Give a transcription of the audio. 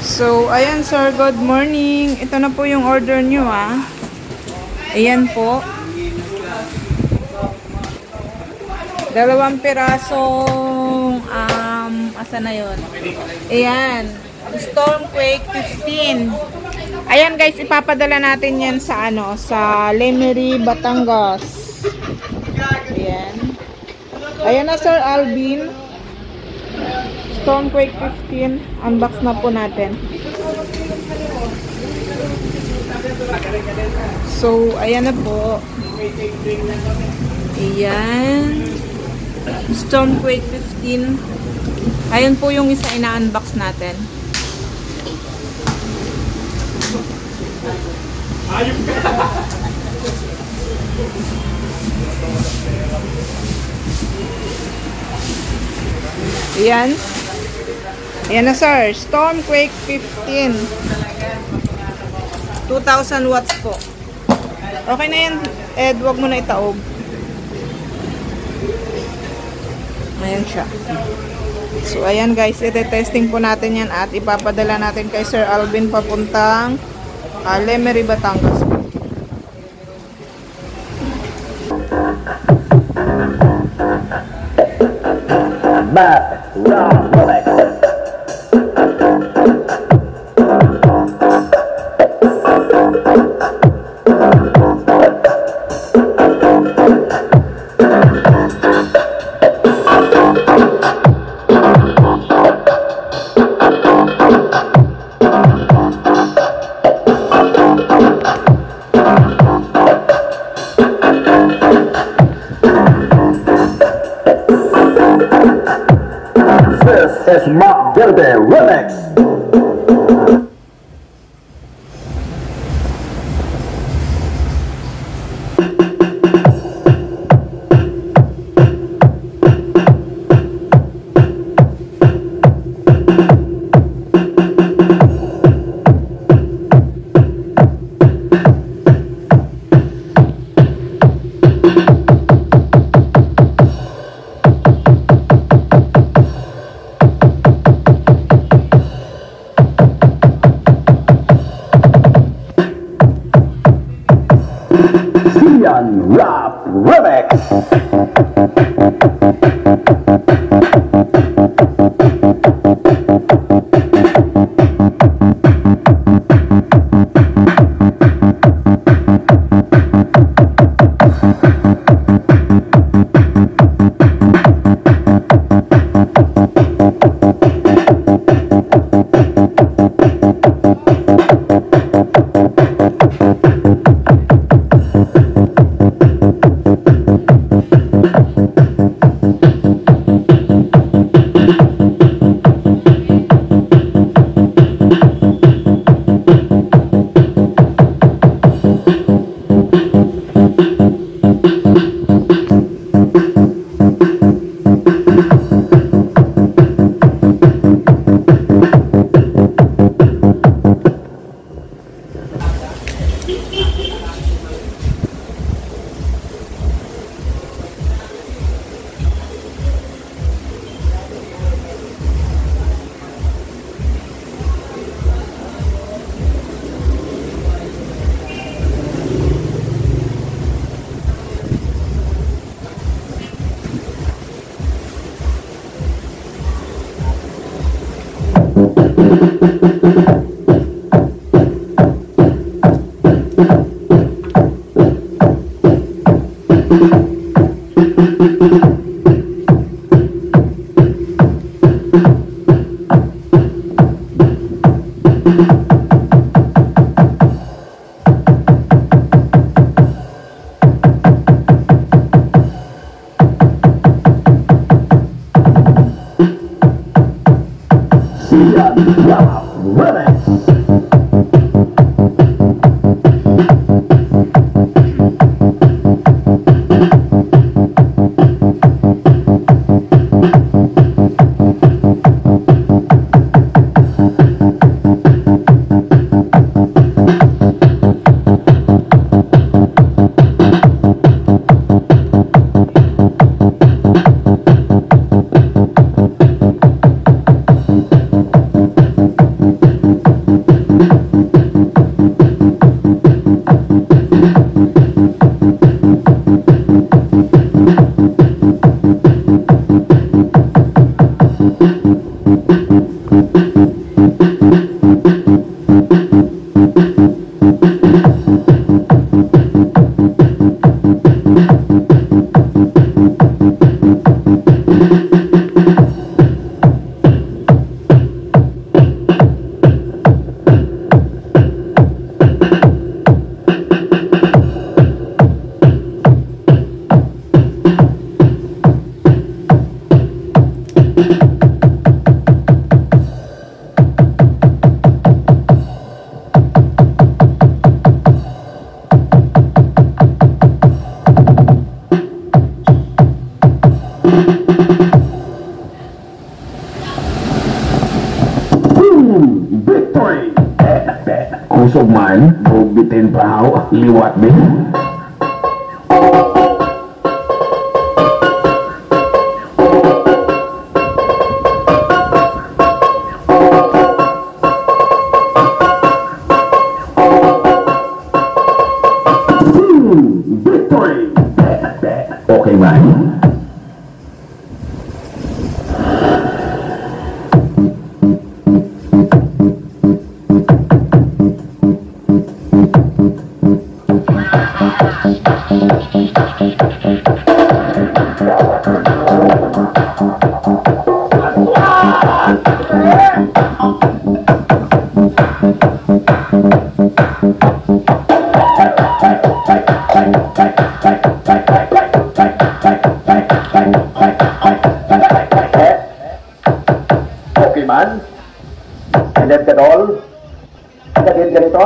So, ayan sir, good morning. Ito na po yung order nyo Ayan po. 2 pirasong, asa na yun? Ayan. Storm Quake 15. Ayan guys, ipapadala natin yan sa sa Lemery Batangas. Ayan. Ayan na Sir Alvin. Storm Quake 15. Unbox na po natin. So, ayan na po. Ayan. Storm Quake 15. Ayan po yung isa ina-unbox natin. Ayan. Ayan na sir. Storm Quake 15. 2000 watts po. Okay na yan. Ed, wag mo na itaob. Ayan siya. So, ayan guys. Ite-testing po natin yan at ipapadala natin kay Sir Alvin papuntang Lemery Batangas. This is Mark Gilbert Remix. Rap Remix. Victory! Kusog man, bubitin pahaw, liwat din. Victory! Okay man. Okay man. And then get all. And then ganito.